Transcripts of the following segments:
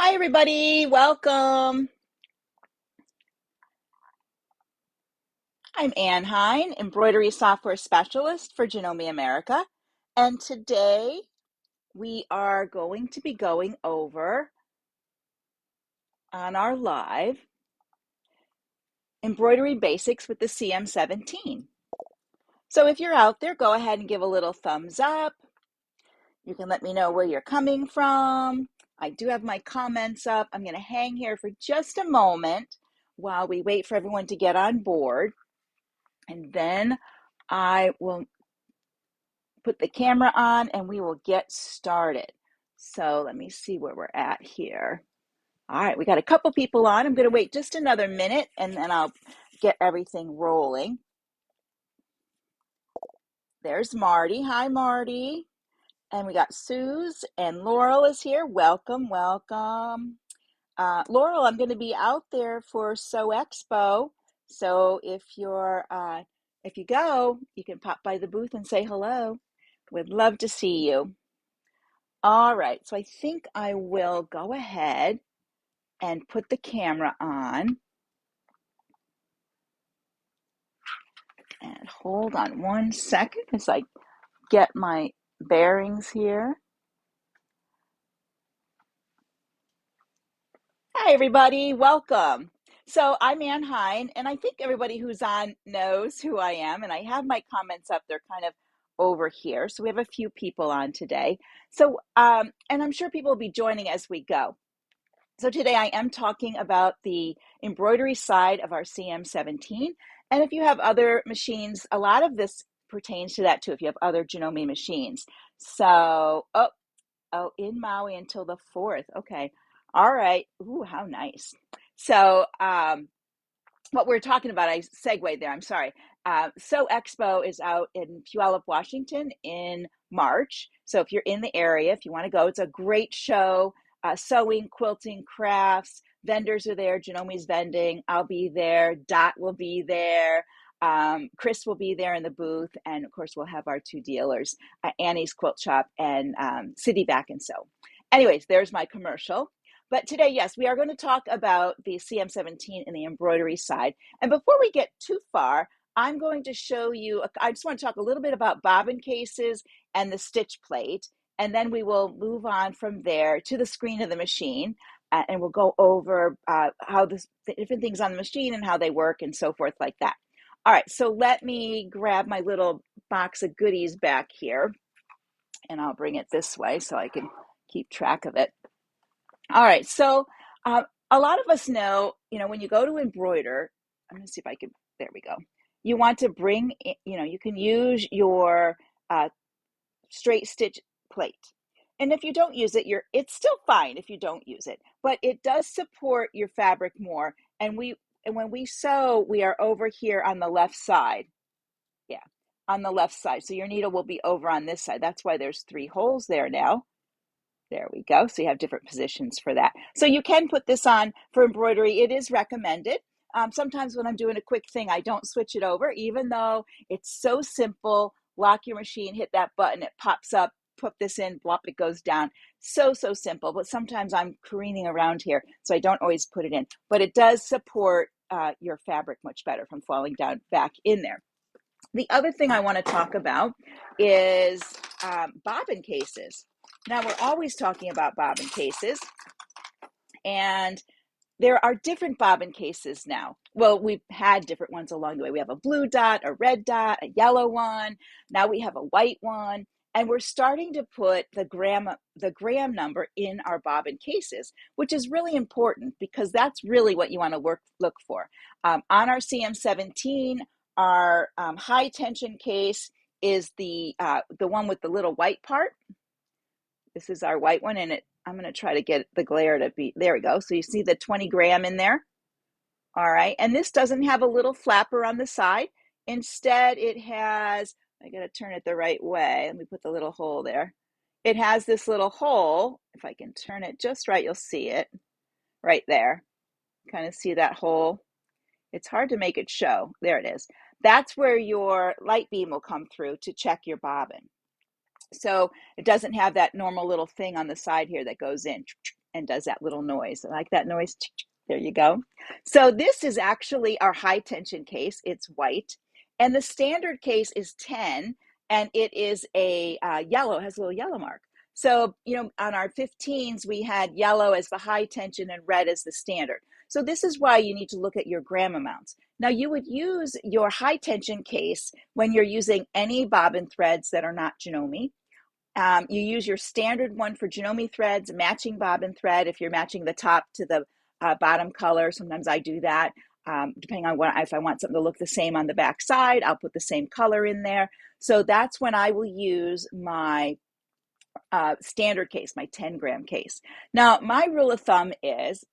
Hi, everybody. Welcome. I'm Hein, Embroidery Software Specialist for Janome America. And today we are going to be going over on our live embroidery basics with the CM17. So if you're out there, go ahead and give a little thumbs up. You can let me know where you're coming from. I do have my comments up. I'm going to hang here for just a moment while we wait for everyone to get on board. And then I will put the camera on and we will get started. So let me see where we're at here. All right, we got a couple people on. I'm going to wait just another minute and then I'll get everything rolling. There's Marty. Hi, Marty. And we got Suze and Laurel is here. Welcome, welcome. Laurel, I'm going to be out there for Sew Expo. So if you go, you can pop by the booth and say hello. We'd love to see you. All right, so I think I will go ahead and put the camera on. And hold on one second as I get my bearings here. Hi, everybody. Welcome. So I'm Hein, and I think everybody who's on knows who I am, and I have my comments up. They're kind of over here. So we have a few people on today. So, and I'm sure people will be joining as we go. So today I am talking about the embroidery side of our CM17. And if you have other machines, a lot of this pertains to that too, if you have other Janome machines. So, in Maui until the 4th. Okay. All right. Ooh, how nice. So, what we're talking about, I segued there, I'm sorry. Sew Expo is out in Puyallup, Washington in March. So if you're in the area, if you want to go, it's a great show. Sewing, quilting, crafts, vendors are there. Janome's vending. I'll be there. Dot will be there. Chris will be there in the booth. And of course, we'll have our two dealers, Annie's Quilt Shop and City Back and Sew. Anyways, there's my commercial. But today, yes, we are going to talk about the CM17 and the embroidery side. And before we get too far, I'm going to show you, I just want to talk a little bit about bobbin cases and the stitch plate. And then we will move on from there to the screen of the machine. And we'll go over how the different things on the machine and how they work and so forth like that. All right, so let me grab my little box of goodies back here. And I'll bring it this way so I can keep track of it. All right, so a lot of us know, when you go to embroider, I'm going to see if I can, there we go. You want to bring, you can use your straight stitch plate. And if you don't use it, it's still fine if you don't use it, but it does support your fabric more. And when we sew, we are over here on the left side. Yeah, on the left side. So your needle will be over on this side. That's why there's 3 holes there now. There we go. So you have different positions for that. So you can put this on for embroidery. It is recommended. Sometimes when I'm doing a quick thing, I don't switch it over, even though it's so simple. Lock your machine, hit that button, it pops up, put this in, blop, it goes down. So simple. But sometimes I'm careening around here, so I don't always put it in. But it does support your fabric much better from falling down back in there. The other thing I want to talk about is bobbin cases. Now, we're always talking about bobbin cases, and there are different bobbin cases now. Well, we've had different ones along the way. We have a blue dot, a red dot, a yellow one. Now we have a white one, and we're starting to put the gram number in our bobbin cases, which is really important because that's really what you want to look for. On our CM17, our high tension case is the one with the little white part. This is our white one, and I'm going to try to get the glare to be, there we go. So you see the 20 gram in there. All right, and this doesn't have a little flapper on the side. Instead, it has, I got to turn it the right way. Let me put the little hole there. It has this little hole. If I can turn it just right, you'll see it right there. Kind of see that hole. It's hard to make it show. There it is. That's where your light beam will come through to check your bobbin. So it doesn't have that normal little thing on the side here that goes in and does that little noise. I like that noise. There you go. So this is actually our high tension case. It's white. And the standard case is 10, and it is a yellow, has a little yellow mark. So, on our 15s, we had yellow as the high tension and red as the standard. So this is why you need to look at your gram amounts. Now, you would use your high tension case when you're using any bobbin threads that are not Janome. You use your standard one for Janome threads, matching bobbin thread. If you're matching the top to the bottom color, sometimes I do that. Depending on if I want something to look the same on the back side, I'll put the same color in there. So that's when I will use my standard case, my 10-gram case. Now, my rule of thumb is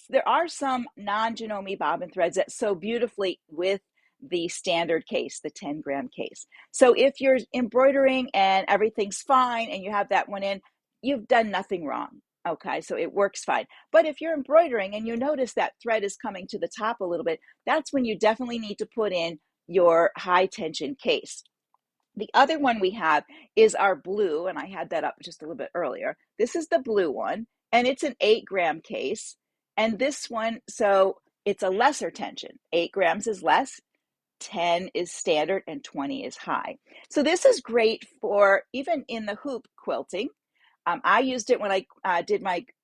there are some non-Janome bobbin threads that sew beautifully with the standard case, the 10-gram case. So if you're embroidering and everything's fine and you have that one in, you've done nothing wrong. Okay, so it works fine. But if you're embroidering and you notice that thread is coming to the top a little bit, that's when you definitely need to put in your high tension case. The other one we have is our blue, and I had that up just a little bit earlier. This is the blue one, and it's an 8-gram case. And this one, so it's a lesser tension. 8 grams is less, 10 is standard, and 20 is high. So this is great for even in the hoop quilting. I used it when I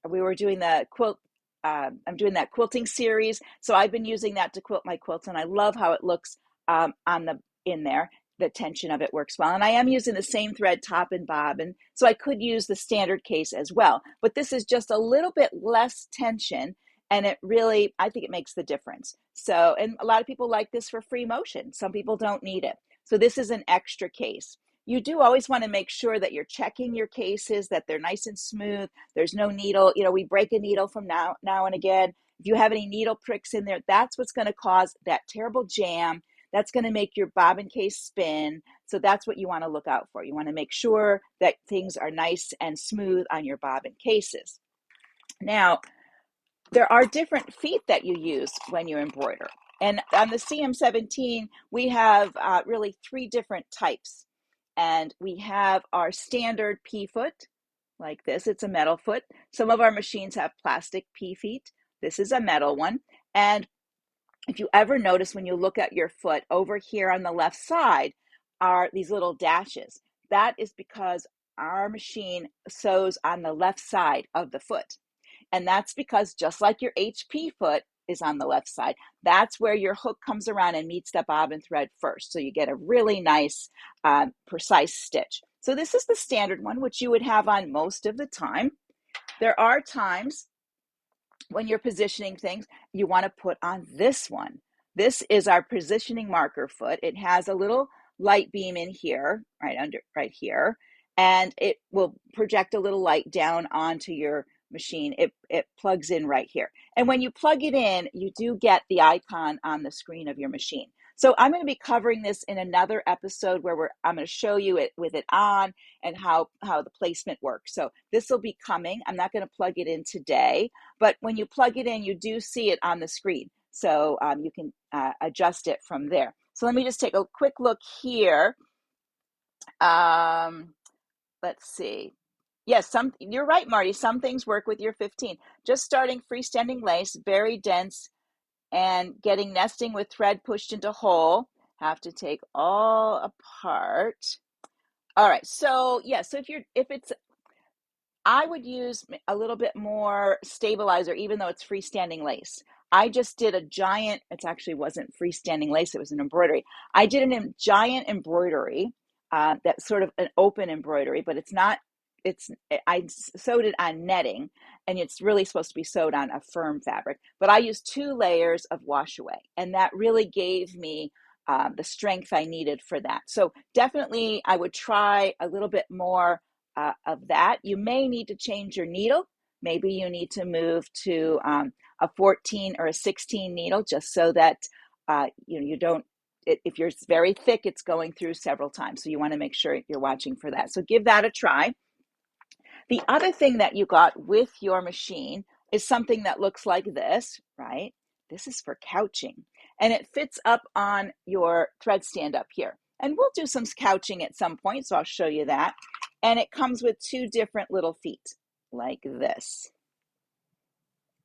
we were doing the quilt. I'm doing that quilting series, so I've been using that to quilt my quilts, and I love how it looks in there. The tension of it works well. And I am using the same thread, top and bobbin, so I could use the standard case as well. But this is just a little bit less tension, and it really, I think it makes the difference. So, and a lot of people like this for free motion. Some people don't need it. So this is an extra case. You do always want to make sure that you're checking your cases, that they're nice and smooth. There's no needle. We break a needle from now and again. If you have any needle pricks in there, that's what's going to cause that terrible jam. That's going to make your bobbin case spin. So that's what you want to look out for. You want to make sure that things are nice and smooth on your bobbin cases. Now, there are different feet that you use when you embroider. And on the CM17, we have really 3 different types. And we have our standard P foot, like this. It's a metal foot. Some of our machines have plastic P feet. This is a metal one. And if you ever notice when you look at your foot, over here on the left side are these little dashes. That is because our machine sews on the left side of the foot. And that's because just like your HP foot is on the left side, that's where your hook comes around and meets that bobbin thread first. So you get a really nice, precise stitch. So this is the standard one, which you would have on most of the time. There are times when you're positioning things, you want to put on this one. This is our positioning marker foot. It has a little light beam in here, right here, and it will project a little light down onto your machine. It plugs in right here. And when you plug it in, you do get the icon on the screen of your machine. So I'm going to be covering this in another episode where I'm going to show you it with it on and how the placement works. So this will be coming. I'm not going to plug it in today, but when you plug it in, you do see it on the screen. So you can adjust it from there. So let me just take a quick look here. Let's see. Yes, you're right, Marty. Some things work with your 15. Just starting freestanding lace, very dense, and getting nesting with thread pushed into hole. Have to take all apart. All right, so yeah, so I would use a little bit more stabilizer, even though it's freestanding lace. I just did a giant, it actually wasn't freestanding lace, it was an embroidery. I did a giant embroidery, that's sort of an open embroidery, but I sewed it on netting, and it's really supposed to be sewed on a firm fabric. But I used 2 layers of wash away, and that really gave me the strength I needed for that. So definitely I would try a little bit more of that. You may need to change your needle. Maybe you need to move to a 14 or a 16 needle, just so that you don't, if you're very thick, it's going through several times. So you want to make sure you're watching for that. So give that a try. The other thing that you got with your machine is something that looks like this, right? This is for couching, and it fits up on your thread stand up here. And we'll do some couching at some point, so I'll show you that. And it comes with 2 different little feet. like this.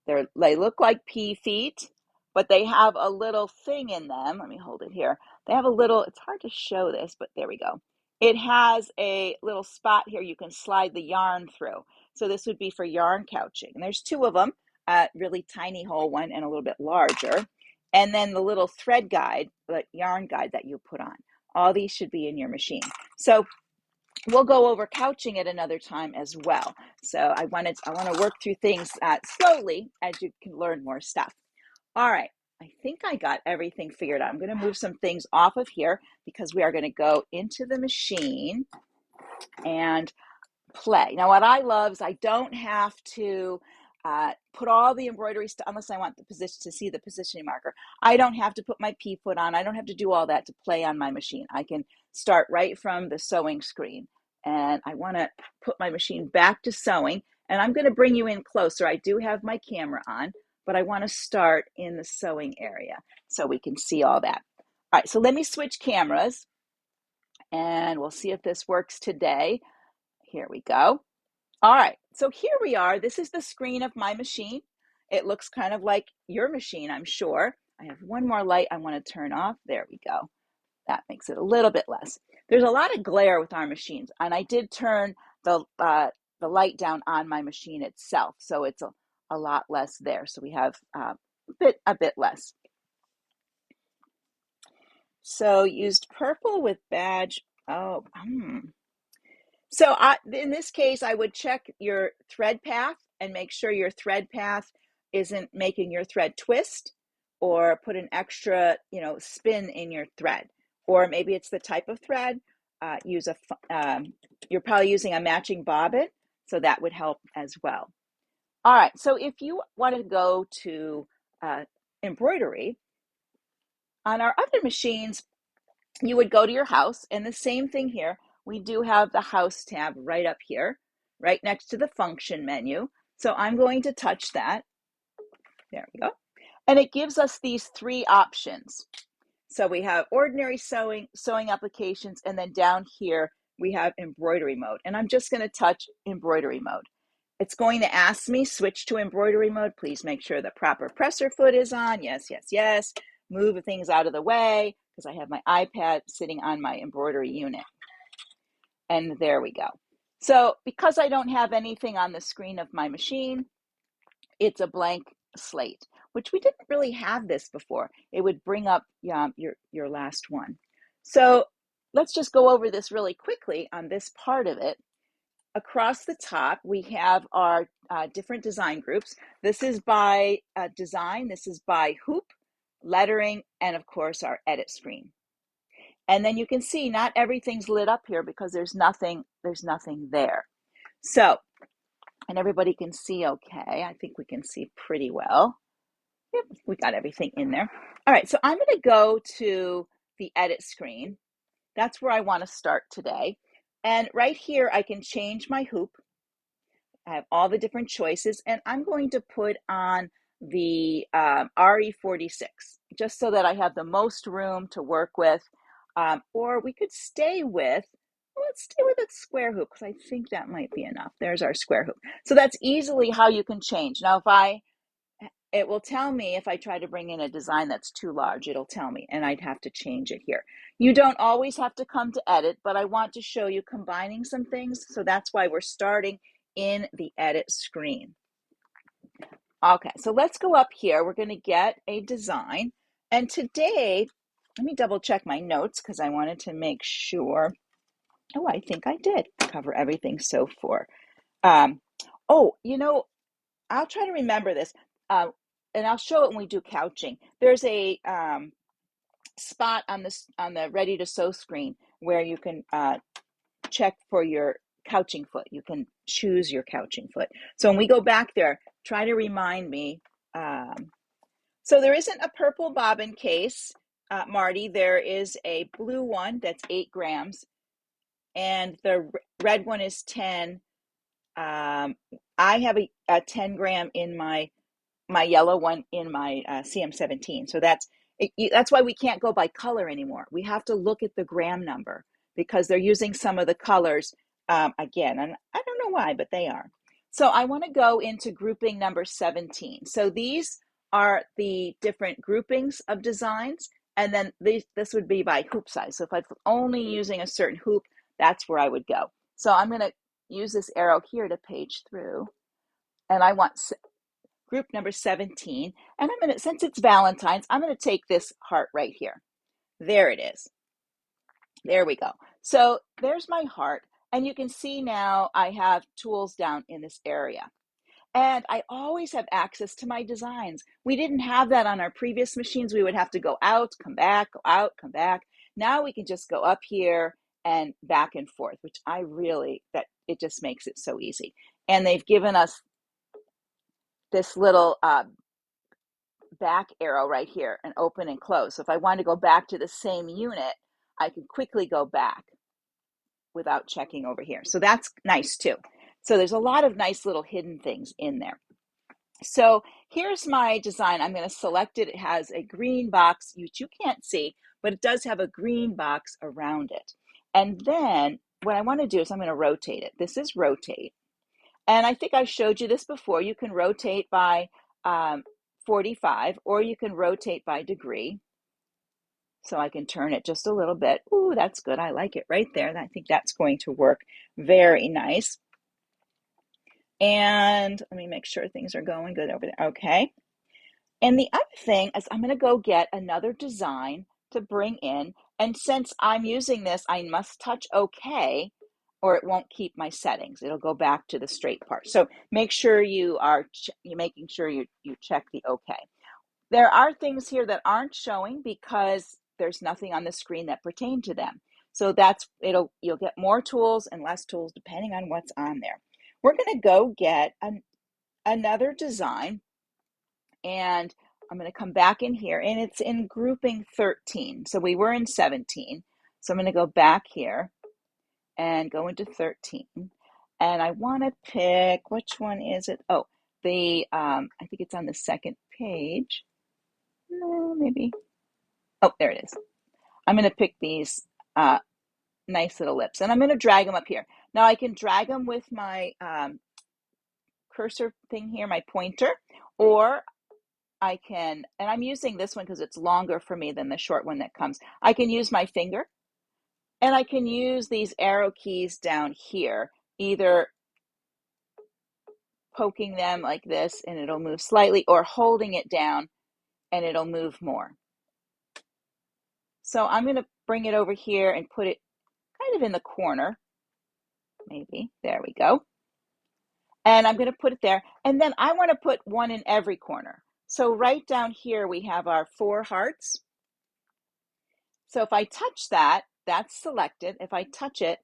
They look like pea feet, but they have a little thing in them. Let me hold it here. They have a little, it's hard to show this, but there we go. It has a little spot here you can slide the yarn through. So this would be for yarn couching. And there's two of them, a really tiny whole one and a little bit larger. And then the little thread guide, the yarn guide that you put on. All these should be in your machine. So we'll go over couching at another time as well. So I want to work through things slowly as you can learn more stuff. All right, I think I got everything figured out. I'm going to move some things off of here because we are going to go into the machine and play. Now, what I love is I don't have to put all the embroidery stuff, unless I want the position to see the positioning marker. I don't have to put my pea foot on. I don't have to do all that to play on my machine. I can start right from the sewing screen. And I want to put my machine back to sewing. And I'm going to bring you in closer. I do have my camera on, but I want to start in the sewing area so we can see all that. All right, so let me switch cameras and we'll see if this works today. Here we go. All right, so here we are. This is the screen of my machine. It looks kind of like your machine, I'm sure. I have one more light I want to turn off. There we go. That makes it a little bit less. There's a lot of glare with our machines, and I did turn the light down on my machine itself, so it's a lot less there. So we have a bit less. So used purple with badge. Oh, So in this case, I would check your thread path and make sure your thread path isn't making your thread twist or put an extra, spin in your thread. Or maybe it's the type of thread. You're probably using a matching bobbin, so that would help as well. All right, so if you want to go to embroidery, on our other machines, you would go to your house, and the same thing here. We do have the house tab right up here, right next to the function menu. So I'm going to touch that. There we go. And it gives us these three options. So we have ordinary sewing applications, and then down here we have embroidery mode. And I'm just going to touch embroidery mode. It's going to ask me, switch to embroidery mode. Please make sure the proper presser foot is on. Yes, yes, yes. Move things out of the way because I have my iPad sitting on my embroidery unit. And there we go. So because I don't have anything on the screen of my machine, it's a blank slate, which we didn't really have this before. It would bring up your last one. So let's just go over this really quickly on this part of it. Across the top, we have our different design groups. This is by design, this is by hoop, lettering, and of course our edit screen. And then you can see not everything's lit up here because there's nothing there. So, and everybody can see okay. I think we can see pretty well. Yep, we got everything in there. All right, so I'm going to go to the edit screen. That's where I want to start today. And right here, I can change my hoop. I have all the different choices, and I'm going to put on the RE46, just so that I have the most room to work with. Or we could stay with, let's stay with a square hoop, because I think that might be enough. There's our square hoop. So that's easily how you can change. Now, it will tell me if I try to bring in a design that's too large, it'll tell me, and I'd have to change it here. You don't always have to come to edit, but I want to show you combining some things, so that's why we're starting in the edit screen. Okay, so let's go up here. We're going to get a design, and today, let me double check my notes because I wanted to make sure. Oh, I think I did cover everything so far. I'll try to remember this. And I'll show it when we do couching. There's a spot on the ready to sew screen where you can check for your couching foot. You can choose your couching foot. So when we go back there, try to remind me. So there isn't a purple bobbin case, Marty. There is a blue one that's 8 grams, and the red one is 10. I have a 10 gram in my yellow one in my CM17. So that's why we can't go by color anymore. We have to look at the gram number because they're using some of the colors again. And I don't know why, but they are. So I want to go into grouping number 17. So these are the different groupings of designs, and then this would be by hoop size. So if I'm only using a certain hoop, that's where I would go. So I'm going to use this arrow here to page through, and I want group number 17. And I'm going to, since it's Valentine's, I'm going to take this heart right here. There it is. There we go. So there's my heart, and you can see now I have tools down in this area. And I always have access to my designs. We didn't have that on our previous machines. We would have to go out, come back, go out, come back. Now we can just go up here and back and forth, which I really, that it just makes it so easy. And they've given us this little back arrow right here, and open and close. So if I want to go back to the same unit, I can quickly go back without checking over here. So that's nice too. So there's a lot of nice little hidden things in there. So here's my design. I'm going to select it. It has a green box, which you can't see, but it does have a green box around it. And then what I want to do is I'm going to rotate it. This is rotate. And I think I showed you this before. You can rotate by 45, or you can rotate by degree. So I can turn it just a little bit. Ooh, that's good. I like it right there. I think that's going to work very nice. And let me make sure things are going good over there. Okay. And the other thing is I'm going to go get another design to bring in. And since I'm using this, I must touch OK, or it won't keep my settings. It'll go back to the straight part. So make sure you're making sure you check the OK. There are things here that aren't showing because there's nothing on the screen that pertain to them. So you'll get more tools and less tools depending on what's on there. We're going to go get another design, and I'm going to come back in here, and it's in grouping 13. So we were in 17. So I'm going to go back here and go into 13. And I want to pick, which one is it? Oh, I think it's on the second page. No, maybe. Oh, there it is. I'm going to pick these nice little lips, and I'm going to drag them up here. Now I can drag them with my cursor thing here, my pointer, or I can, and I'm using this one because it's longer for me than the short one that comes. I can use my finger, and I can use these arrow keys down here, either poking them like this and it'll move slightly, or holding it down and it'll move more. So I'm going to bring it over here and put it kind of in the corner, maybe. There we go. And I'm going to put it there. And then I want to put one in every corner. So right down here, we have our 4 hearts. So if I touch that, that's selected. If I touch it,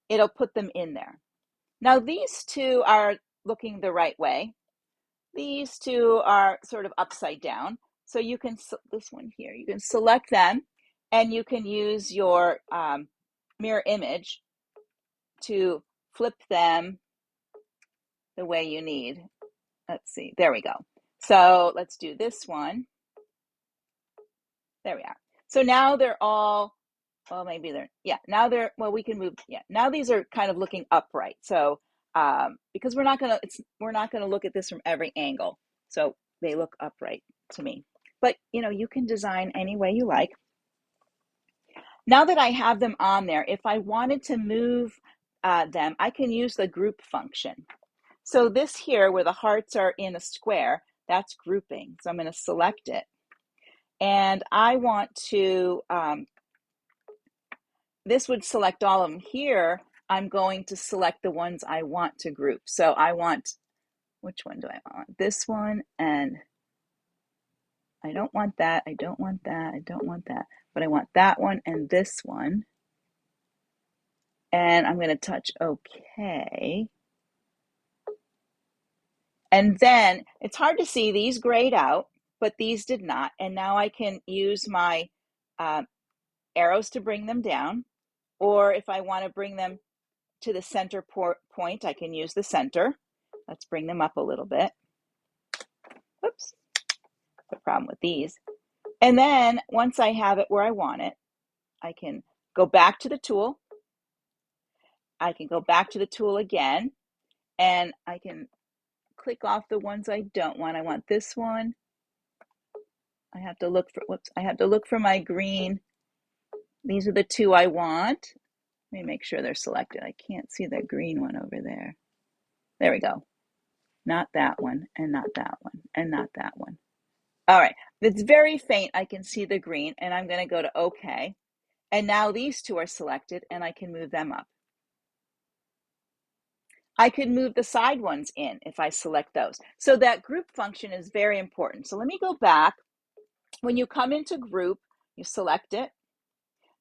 it'll put them in there. Now these 2 are looking the right way. These 2 are sort of upside down. So you can, this one here, you can select them, and you can use your mirror image to flip them the way you need. Let's see, there we go. So let's do this one. There we are. So now they're all, well, maybe they're, yeah, now they're, well, we can move, yeah, now these are kind of looking upright. So because we're not gonna look at this from every angle. So they look upright to me. But you can design any way you like. Now that I have them on there, if I wanted to move them, I can use the group function. So this here, where the hearts are in a square, that's grouping. So I'm going to select it. And I want to, this would select all of them here. I'm going to select the ones I want to group. So I want, which one do I want? This one, and I don't want that. I don't want that. I don't want that. But I want that one and this one. And I'm going to touch OK. And then it's hard to see, these grayed out, but these did not. And now I can use my arrows to bring them down. Or if I want to bring them to the center point, I can use the center. Let's bring them up a little bit. Oops, the problem with these. And then once I have it where I want it, I can go back to the tool. I can go back to the tool again, and I can click off the ones I don't want. I want this one. I have to look for, whoops, I have to look for my green. These are the two I want. Let me make sure they're selected. I can't see the green one over there. There we go. Not that one, and not that one, and not that one. All right, it's very faint. I can see the green, and I'm going to go to OK. And now these two are selected, and I can move them up. I could move the side ones in if I select those. So that group function is very important. So let me go back. When you come into group, you select it.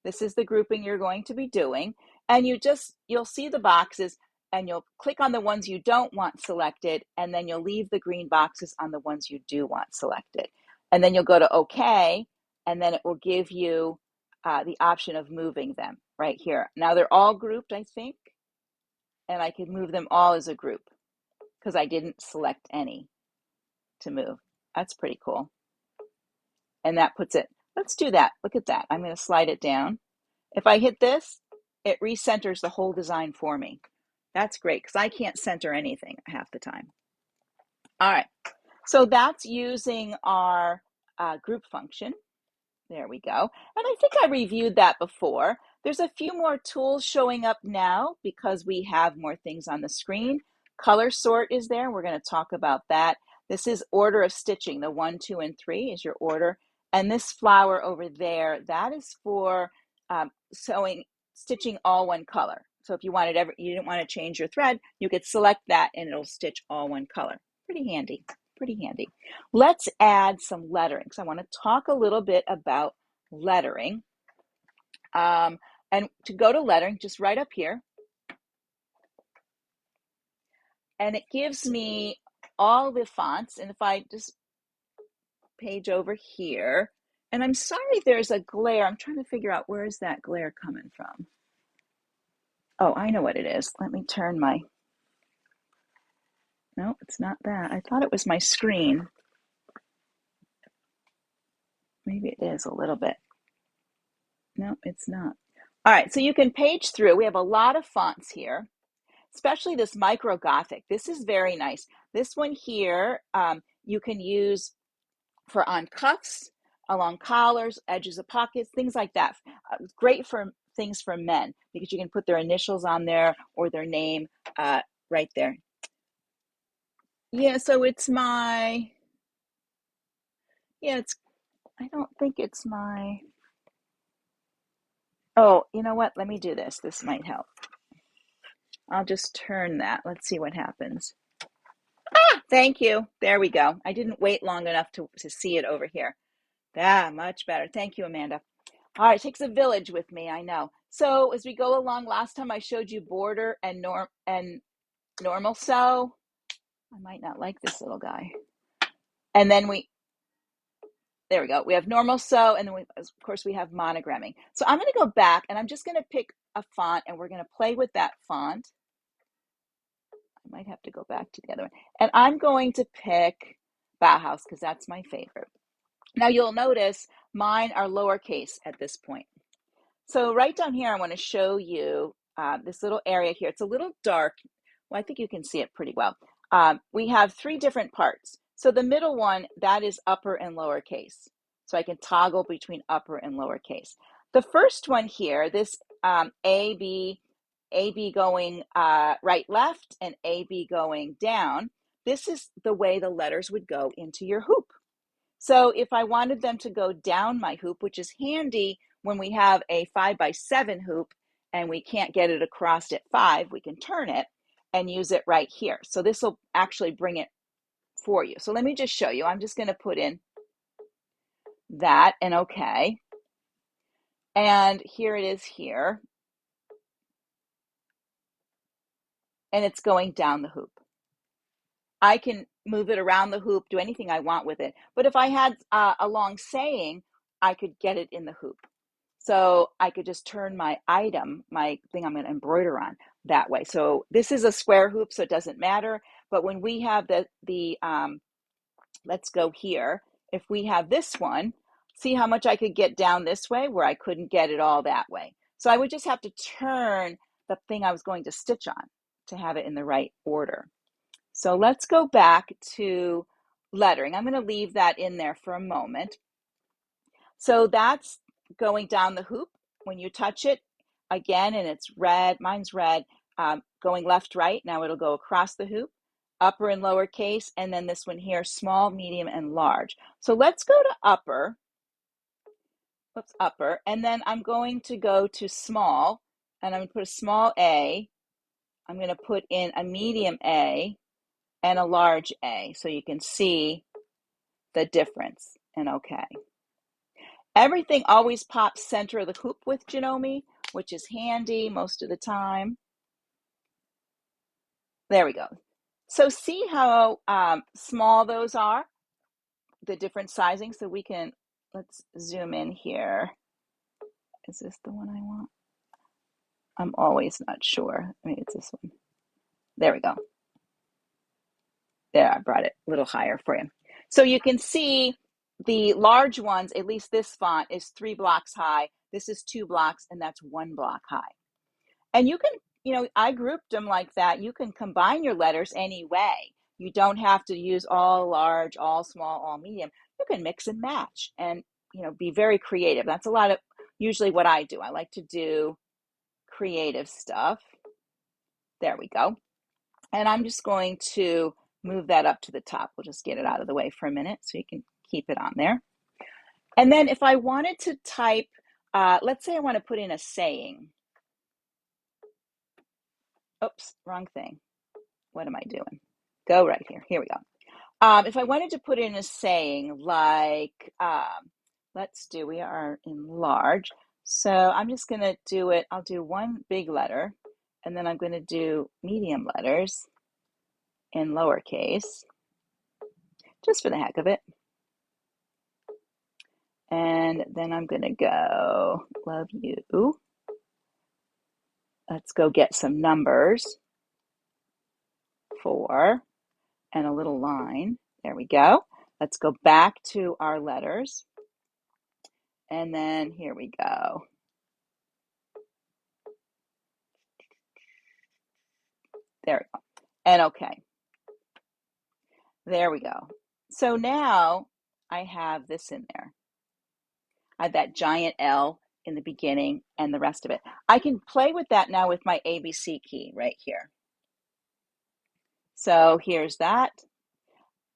This is the grouping you're going to be doing. And you'll see the boxes, and you'll click on the ones you don't want selected, and then you'll leave the green boxes on the ones you do want selected. And then you'll go to OK, and then it will give you the option of moving them right here. Now they're all grouped, I think, and I can move them all as a group because I didn't select any to move. That's pretty cool. And that puts it, let's do that. Look at that. I'm going to slide it down. If I hit this, it recenters the whole design for me. That's great because I can't center anything half the time. All right, so that's using our group function. There we go. And I think I reviewed that before. There's a few more tools showing up now because we have more things on the screen. Color sort is there. We're going to talk about that. This is order of stitching. The 1, 2, and 3 is your order. And this flower over there, that is for stitching all one color. So if you you didn't want to change your thread, you could select that and it'll stitch all one color. Pretty handy. Pretty handy. Let's add some lettering. So I want to talk a little bit about lettering. And to go to lettering, just right up here. And it gives me all the fonts. And if I just page over here, and I'm sorry there's a glare. I'm trying to figure out where is that glare coming from. Oh, I know what it is. Let me turn my, no, it's not that. I thought it was my screen. Maybe it is a little bit. No, it's not. All right, so you can page through. We have a lot of fonts here, especially this micro Gothic. This is very nice. This one here, you can use for on cuffs, along collars, edges of pockets, things like that. Great for things for men because you can put their initials on there or their name right there. Yeah, so it's my, yeah, I don't think it's my, oh, you know what? Let me do this. This might help. I'll just turn that. Let's see what happens. Ah, thank you. There we go. I didn't wait long enough to see it over here. Ah, much better. Thank you, Amanda. All right, it takes a village with me, I know. So as we go along, last time I showed you border and normal sew. I might not like this little guy. And then there we go. We have normal sew, and then of course we have monogramming. So I'm going to go back, and I'm just going to pick a font, and we're going to play with that font. I might have to go back to the other one. And I'm going to pick Bauhaus because that's my favorite. Now you'll notice mine are lowercase at this point. So right down here, I want to show you this little area here. It's a little dark. Well, I think you can see it pretty well. We have 3 different parts. So the middle one, that is upper and lowercase. So I can toggle between upper and lowercase. The first one here, this AB going right, left, and AB going down, this is the way the letters would go into your hoop. So if I wanted them to go down my hoop, which is handy when we have a 5x7 hoop and we can't get it across at 5, we can turn it and use it right here. So this will actually bring it for you. So let me just show you. I'm just going to put in that and OK. And here it is here. And it's going down the hoop. I can move it around the hoop, do anything I want with it. But if I had a long saying, I could get it in the hoop. So I could just turn my item, my thing I'm going to embroider on that way. So this is a square hoop, so it doesn't matter. But when we have let's go here. If we have this one, see how much I could get down this way where I couldn't get it all that way. So I would just have to turn the thing I was going to stitch on. to have it in the right order. So let's go back to lettering. I'm going to leave that in there for a moment. So that's going down the hoop. When you touch it again, and it's red, mine's red, going left, right. Now it'll go across the hoop, upper and lower case, and then this one here, small, medium, and large. So let's go to upper. Oops, upper. And then I'm going to go to small, and I'm going to put a small A. I'm going to put in a medium A and a large A, so you can see the difference. And okay. Everything always pops center of the hoop with Janome, which is handy most of the time. There we go. So see how small those are, the different sizing. So we can, let's zoom in here. Is this the one I want? I'm always not sure. Maybe it's this one. There we go. There, I brought it a little higher for you. So you can see the large ones, at least this font is 3 blocks high. This is 2 blocks, and that's 1 block high. And you can, I grouped them like that. You can combine your letters any way. You don't have to use all large, all small, all medium. You can mix and match and, be very creative. That's a lot of usually what I do. I like to do creative stuff. There we go. And I'm just going to move that up to the top. We'll just get it out of the way for a minute so you can keep it on there. And then if I wanted to type, let's say I want to put in a saying. Oops, wrong thing. What am I doing? Go right here. Here we go. If I wanted to put in a saying like, we are in large. So I'm just going to do it. I'll do 1 big letter, and then I'm going to do medium letters in lowercase, just for the heck of it. And then I'm going to go, love you. Let's go get some numbers. 4 and a little line. There we go. Let's go back to our letters. And then here we go. There we go. And okay. There we go. So now I have this in there. I have that giant L in the beginning and the rest of it. I can play with that now with my ABC key right here. So here's that.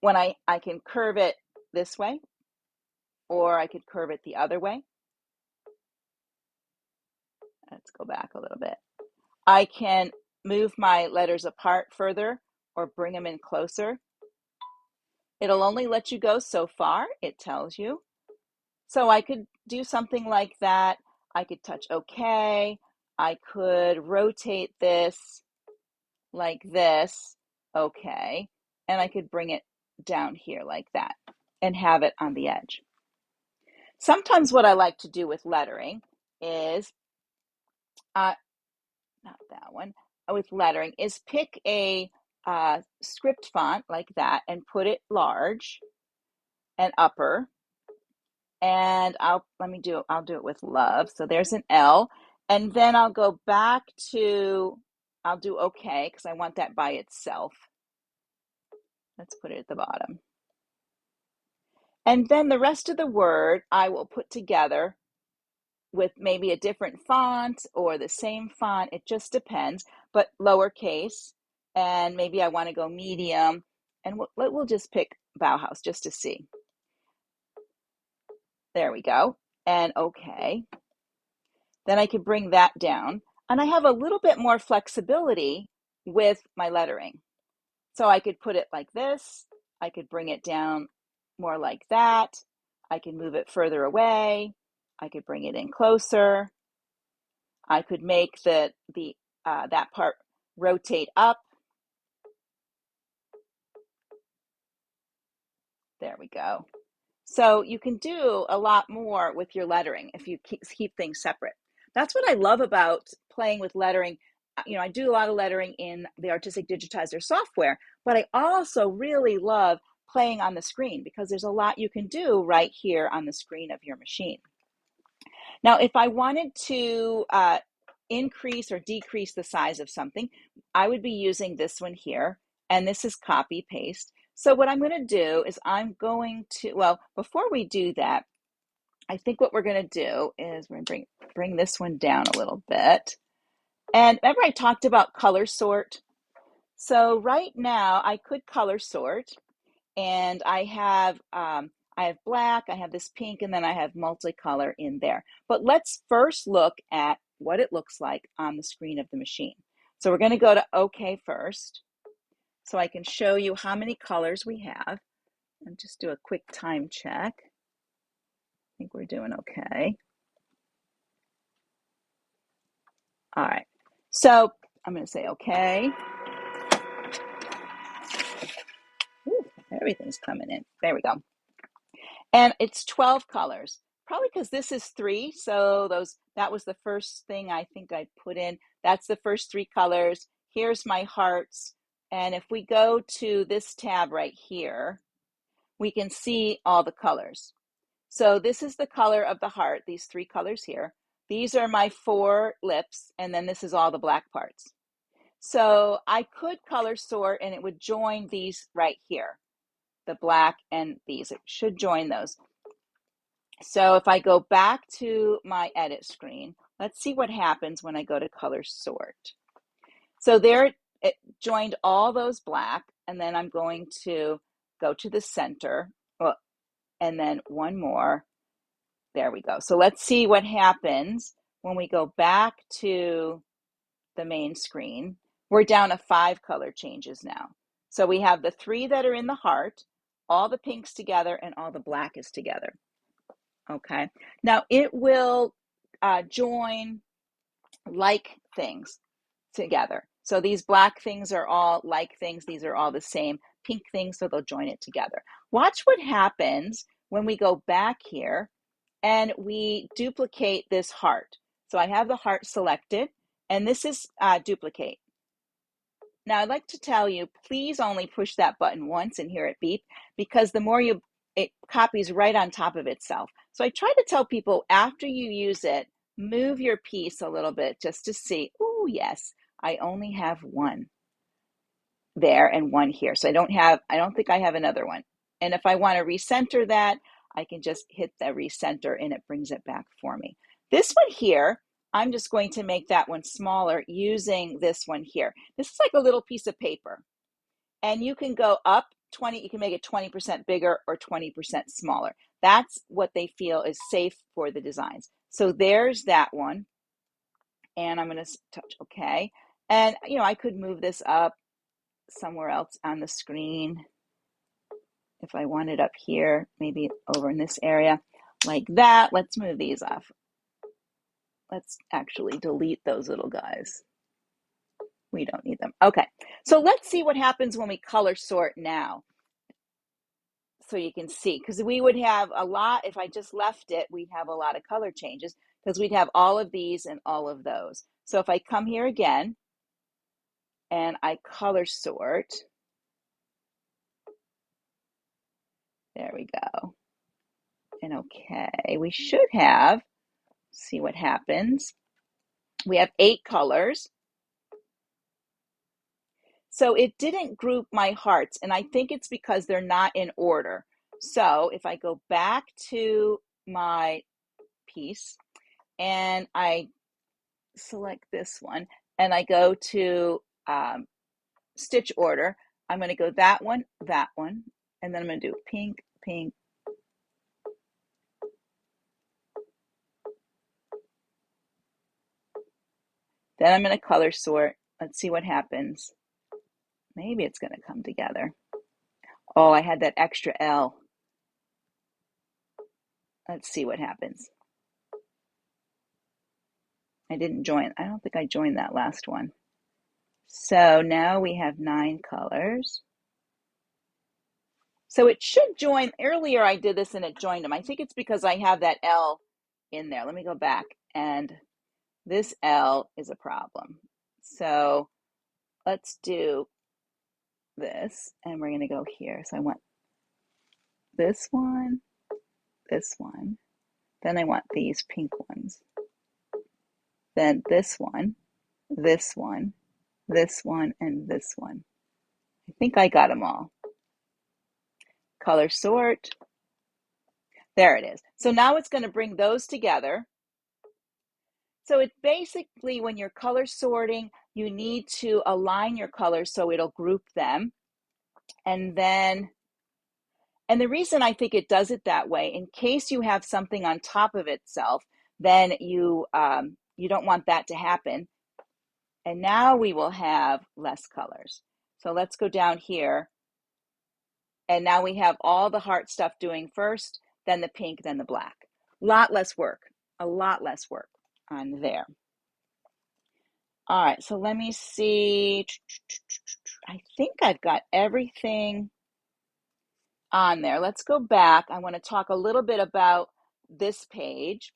When I can curve it this way, or I could curve it the other way. Let's go back a little bit. I can move my letters apart further or bring them in closer. It'll only let you go so far, it tells you. So I could do something like that. I could touch OK. I could rotate this like this, OK. And I could bring it down here like that and have it on the edge. Sometimes what I like to do with lettering is, not that one, with lettering is pick a script font like that and put it large and upper. And I'll do it with love. So there's an L. And then I'll go back to, I'll do OK because I want that by itself. Let's put it at the bottom. And then the rest of the word I will put together with maybe a different font or the same font. It just depends, but lowercase. And maybe I want to go medium. And we'll just pick Bauhaus just to see. There we go. And OK. Then I can bring that down. And I have a little bit more flexibility with my lettering. So I could put it like this. I could bring it down more like that. I can move it further away. I could bring it in closer. I could make that part rotate up. There we go. So you can do a lot more with your lettering if you keep things separate. That's what I love about playing with lettering. I do a lot of lettering in the Artistic Digitizer software, but I also really love playing on the screen because there's a lot you can do right here on the screen of your machine. Now, if I wanted to increase or decrease the size of something, I would be using this one here, and this is copy paste. So what I'm going to do is I'm going to, well, before we do that, I think what we're going to do is we're going to bring this one down a little bit. And remember I talked about color sort? So right now I could color sort, and I have black, I have this pink, and then I have multicolor in there. But let's first look at what it looks like on the screen of the machine. So we're going to go to OK first, so I can show you how many colors we have, and just do a quick time check. I think we're doing okay. All right, so I'm going to say OK. Ooh, everything's coming in. There we go. And it's 12 colors, probably because this is 3. So that was the first thing I think I put in. That's the first 3 colors. Here's my hearts. And if we go to this tab right here, we can see all the colors. So this is the color of the heart, these 3 colors here. These are my 4 lips, and then this is all the black parts. So I could color sort, and it would join these right here, the black and these. It should join those. So if I go back to my edit screen, let's see what happens when I go to color sort. So there it joined all those black, and then I'm going to go to the center, and then one more. There we go. So let's see what happens when we go back to the main screen. We're down to 5 color changes now. So we have the 3 that are in the heart, all the pinks together, and all the black is together. Okay, now it will join like things together. So these black things are all like things. These are all the same pink things, so they'll join it together. Watch what happens when we go back here and we duplicate this heart. So I have the heart selected, and this is duplicate. Now I'd like to tell you, please only push that button once and hear it beep, because the more it copies right on top of itself. So I try to tell people after you use it, move your piece a little bit just to see, oh yes, I only have one there and one here. So I don't think I have another one. And if I want to recenter that, I can just hit the recenter and it brings it back for me. This one here, I'm just going to make that one smaller using this one here. This is like a little piece of paper. And you can go up 20, you can make it 20% bigger or 20% smaller. That's what they feel is safe for the designs. So there's that one. And I'm going to touch OK. And, I could move this up somewhere else on the screen. If I want it up here, maybe over in this area like that. Let's move these off. Let's actually delete those little guys. We don't need them. Okay, so let's see what happens when we color sort now. So you can see, because we would have a lot, if I just left it, we'd have a lot of color changes, because we'd have all of these and all of those. So if I come here again and I color sort, there we go. And okay, we should have, see what happens. We have 8 colors. So it didn't group my hearts, and I think it's because they're not in order. So if I go back to my piece and I select this one and I go to stitch order, I'm going to go that one, and then I'm going to do pink, pink. Then I'm going to color sort. Let's see what happens. Maybe it's going to come together. Oh, I had that extra L. Let's see what happens. I didn't join. I don't think I joined that last one. So now we have 9 colors. So it should join. Earlier I did this and it joined them. I think it's because I have that L in there. Let me go back, and this L is a problem. So let's do this, and we're going to go here. So I want this one, then I want these pink ones. then this one, this one, this one, and this one. I think I got them all. Color sort. There it is. So now it's going to bring those together. So it's basically when you're color sorting, you need to align your colors so it'll group them. And the reason I think it does it that way, in case you have something on top of itself, then you don't want that to happen. And now we will have less colors. So let's go down here. And now we have all the heart stuff doing first, then the pink, then the black. A lot less work on there. All right, so let me see. I think I've got everything on there. Let's go back. I want to talk a little bit about this page.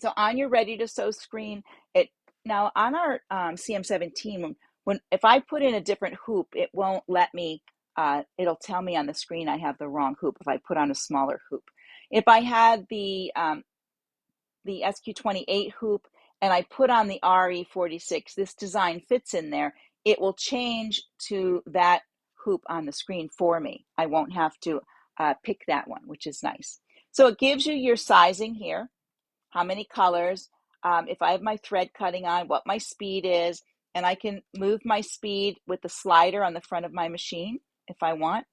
So on your ready to sew screen, now on our CM17, if I put in a different hoop, it won't let me, it'll tell me on the screen I have the wrong hoop if I put on a smaller hoop. If I had the SQ28 hoop and I put on the RE46, this design fits in there, it will change to that hoop on the screen for me. I won't have to pick that one, which is nice. So it gives you your sizing here, how many colors, if I have my thread cutting on, what my speed is, and I can move my speed with the slider on the front of my machine if I want,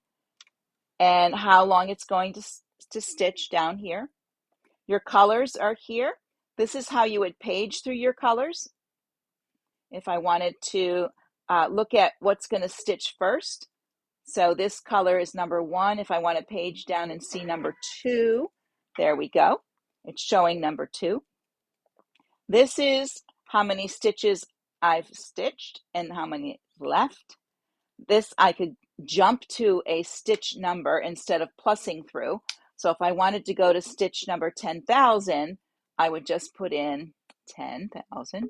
and how long it's going to stitch down here. Your colors are here. This is how you would page through your colors. If I wanted to look at what's going to stitch first. So this color is number 1. If I want to page down and see number 2, there we go. It's showing number 2. This is how many stitches I've stitched and how many left. This I could jump to a stitch number instead of plussing through. So if I wanted to go to stitch number 10,000, I would just put in 10,000.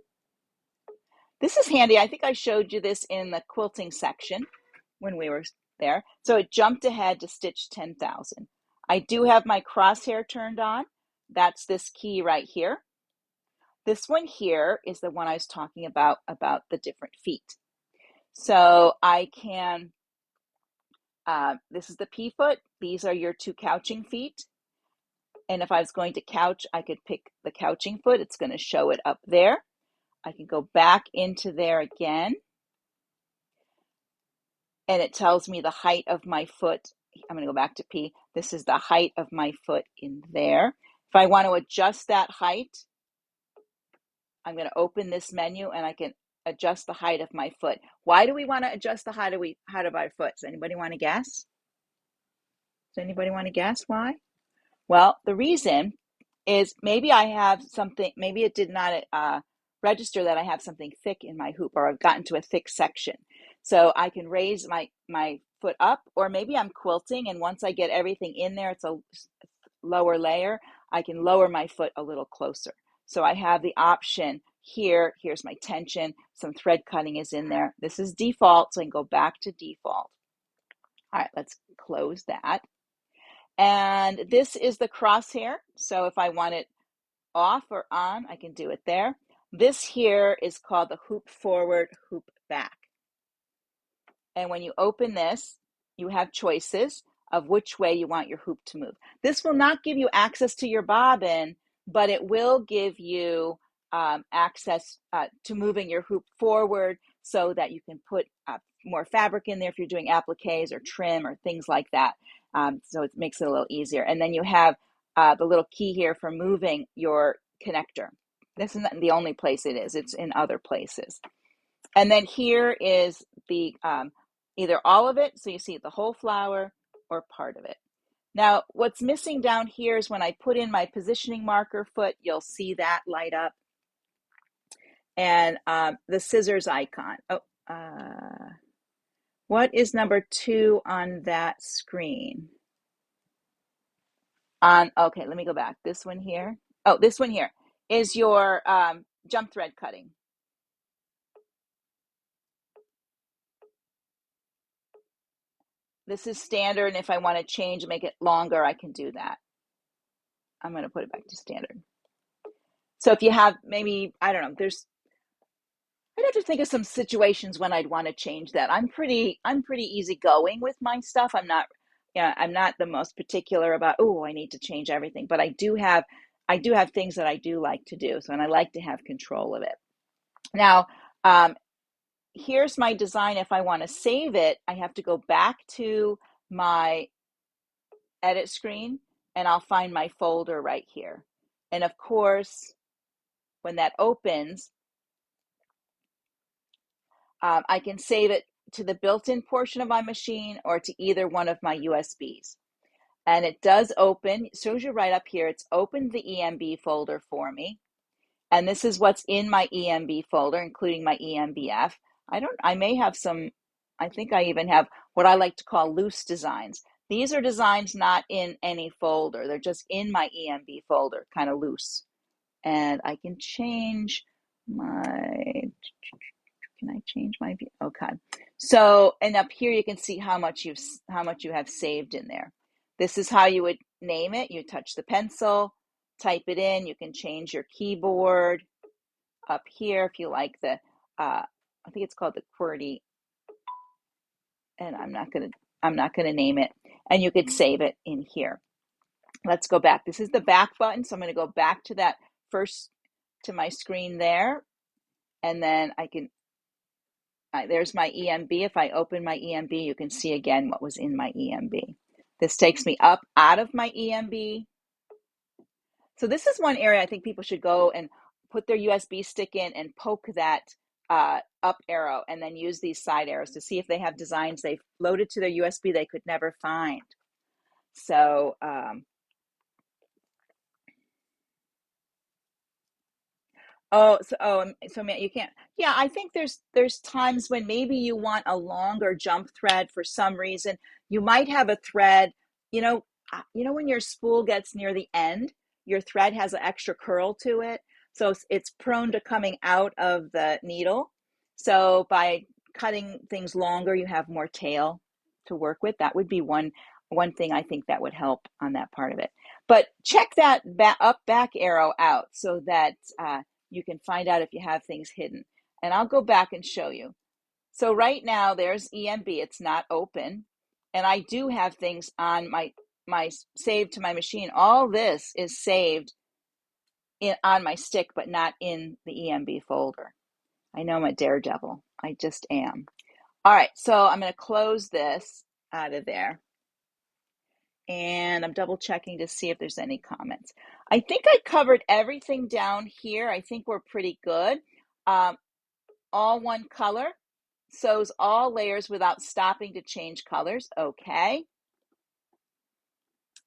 This is handy. I think I showed you this in the quilting section when we were there. So it jumped ahead to stitch 10,000. I do have my crosshair turned on. That's this key right here. This one here is the one I was talking about the different feet. So I can, this is the P foot. These are your 2 couching feet. And if I was going to couch, I could pick the couching foot. It's going to show it up there. I can go back into there again. And it tells me the height of my foot. I'm going to go back to P. This is the height of my foot in there. If I want to adjust that height, I'm going to open this menu and I can adjust the height of my foot. Why do we want to adjust the height of our foot? Does anybody want to guess? Does anybody want to guess why? Well, the reason is maybe I have something, maybe it did not register that I have something thick in my hoop, or I've gotten to a thick section. So I can raise my foot up, or maybe I'm quilting and once I get everything in there, it's a lower layer, I can lower my foot a little closer. So I have the option here. Here's my tension. Some thread cutting is in there. This is default, so I can go back to default. All right, let's close that. And this is the crosshair. So if I want it off or on, I can do it there. This here is called the hoop forward, hoop back. And when you open this, you have choices of which way you want your hoop to move. This will not give you access to your bobbin, but it will give you access to moving your hoop forward so that you can put more fabric in there if you're doing appliques or trim or things like that. So it makes it a little easier. And then you have the little key here for moving your connector. This is not the only place it is. It's in other places. And then here is the either all of it, so you see the whole flower, or part of it. Now, what's missing down here is when I put in my positioning marker foot, you'll see that light up. And the scissors icon. What is number 2 on that screen? Okay, let me go back. This one here. Oh, this one here is your jump thread cutting. This is standard, and if I want to change and make it longer, I can do that. I'm going to put it back to standard. So if you have maybe, I don't know, I'd have to think of some situations when I'd want to change that. I'm pretty easygoing with my stuff. Yeah, I'm not the most particular about, oh, I need to change everything, but I do have things that I do like to do. So, and I like to have control of it. Now, um, here's my design. If I want to save it, I have to go back to my edit screen and I'll find my folder right here. And of course, when that opens, I can save it to the built-in portion of my machine or to either one of my USBs. And it does open, it shows you right up here, it's opened the EMB folder for me. And this is what's in my EMB folder, including my EMBF. I may have some, I think I even have what I like to call loose designs. These are designs not in any folder. They're just in my EMB folder, kind of loose. And I can change my, can I change my view? Okay. So, and up here you can see how much you have saved in there. This is how you would name it. You touch the pencil, type it in. You can change your keyboard up here if you like the I think it's called the QWERTY, and I'm not gonna name it. And you could save it in here. Let's go back. This is the back button, so I'm going to go back to that first to my screen there, and then I can there's my EMB. If I open my EMB, you can see again what was in my EMB. This takes me up out of my EMB. So this is one area I think people should go and put their USB stick in and poke that up arrow and then use these side arrows to see if they have designs they've loaded to their USB they could never find. So so man, you can't. Yeah, I think there's times when maybe you want a longer jump thread for some reason. You might have a thread, when your spool gets near the end, your thread has an extra curl to it, so it's prone to coming out of the needle. So by cutting things longer, you have more tail to work with. That would be one thing I think that would help on that part of it. But check that back arrow out so that you can find out if you have things hidden. And I'll go back and show you. So right now there's EMB, it's not open. And I do have things on my saved to my machine. All this is saved on my stick, but not in the EMB folder. I know I'm a daredevil. I just am. All right, so I'm going to close this out of there. And I'm double checking to see if there's any comments. I think I covered everything down here. I think we're pretty good. All one color, sews all layers without stopping to change colors. Okay.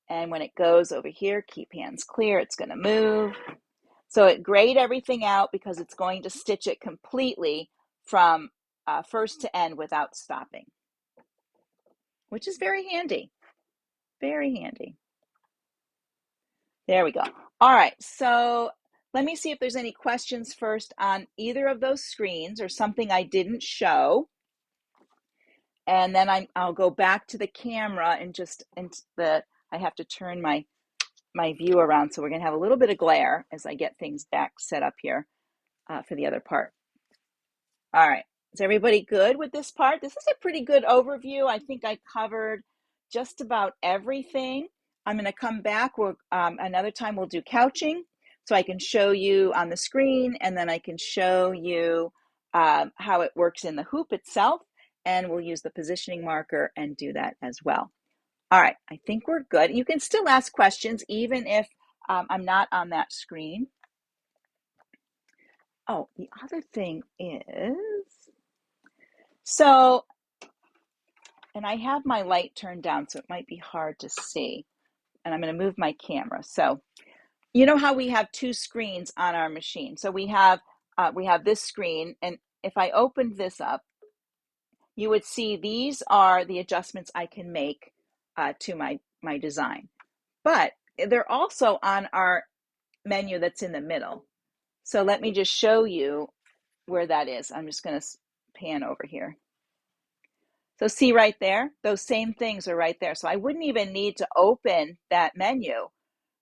And when it goes over here, keep hands clear, it's going to move. So it grayed everything out because it's going to stitch it completely from first to end without stopping, which is very handy. Very handy. There we go. All right, so let me see if there's any questions first on either of those screens or something I didn't show. And then I'll go back to the camera and I have to turn my view around, so we're going to have a little bit of glare as I get things back set up here for the other part. All right, is everybody good with this part? This is a pretty good overview. I think I covered just about everything. I'm going to come back. Another time we'll do couching, so I can show you on the screen, and then I can show you how it works in the hoop itself, and we'll use the positioning marker and do that as well. All right, I think we're good. You can still ask questions even if I'm not on that screen. Oh, the other thing is, so, and I have my light turned down, so it might be hard to see. And I'm going to move my camera. So, you know how we have two screens on our machine. So we have this screen, and if I opened this up, you would see these are the adjustments I can make to my design. But they're also on our menu that's in the middle. So let me just show you where that is. I'm just going to pan over here. So see right there, those same things are right there. So I wouldn't even need to open that menu.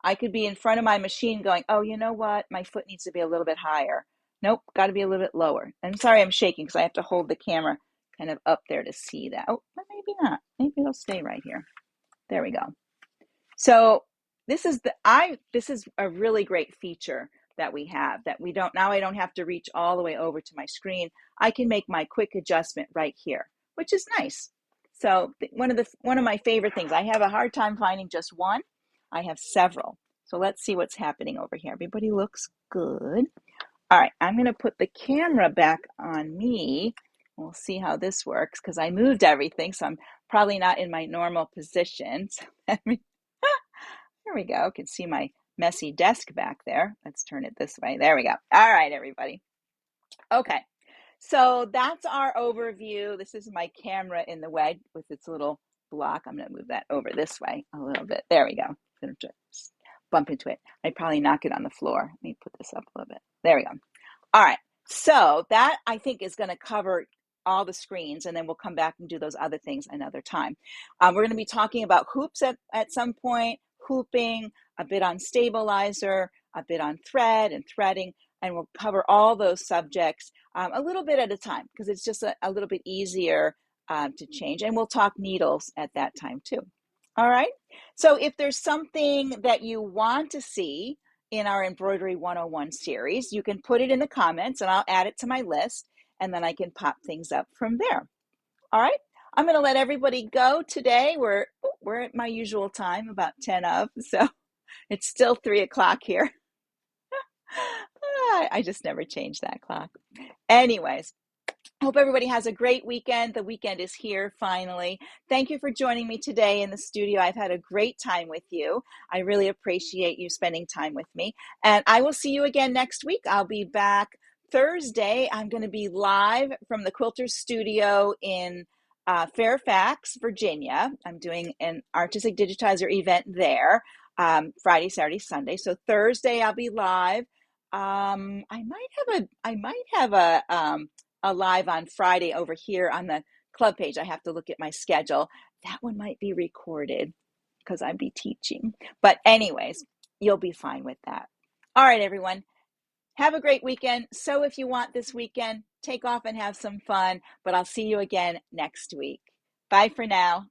I could be in front of my machine going, oh, you know what? My foot needs to be a little bit higher. Nope, got to be a little bit lower. I'm sorry I'm shaking because I have to hold the camera kind of up there to see that. Oh, but maybe not. Maybe it'll stay right here. There we go. So this is a really great feature that we have that we don't, now I don't have to reach all the way over to my screen. I can make my quick adjustment right here, which is nice. So one of my favorite things, I have a hard time finding just one. I have several. So let's see what's happening over here. Everybody looks good. All right, I'm going to put the camera back on me. We'll see how this works because I moved everything, so I'm probably not in my normal position. So there we go. You can see my messy desk back there. Let's turn it this way. There we go. All right, everybody. Okay, so that's our overview. This is my camera in the way with its little block. I'm going to move that over this way a little bit. There we go. I'm going to just bump into it. I'd probably knock it on the floor. Let me put this up a little bit. There we go. All right, so that I think is going to cover all the screens, and then we'll come back and do those other things another time. We're going to be talking about hoops at some point, hooping, a bit on stabilizer, a bit on thread and threading, and we'll cover all those subjects a little bit at a time because it's just a little bit easier to change. And we'll talk needles at that time too. All right, so if there's something that you want to see in our Embroidery 101 series, you can put it in the comments and I'll add it to my list and then I can pop things up from there. All right, I'm going to let everybody go today. We're at my usual time, about 10 of, so it's still 3 o'clock here. I just never change that clock. Anyways, hope everybody has a great weekend. The weekend is here finally. Thank you for joining me today in the studio. I've had a great time with you. I really appreciate you spending time with me. And I will see you again next week. I'll be back Thursday. I'm going to be live from the Quilters Studio in Fairfax, Virginia. I'm doing an Artistic Digitizer event there Friday, Saturday, Sunday. So Thursday I'll be live. I might have a live on Friday over here on the club page. I have to look at my schedule. That one might be recorded because I'd be teaching. But anyways, you'll be fine with that. All right, everyone. Have a great weekend. So if you want this weekend, take off and have some fun. But I'll see you again next week. Bye for now.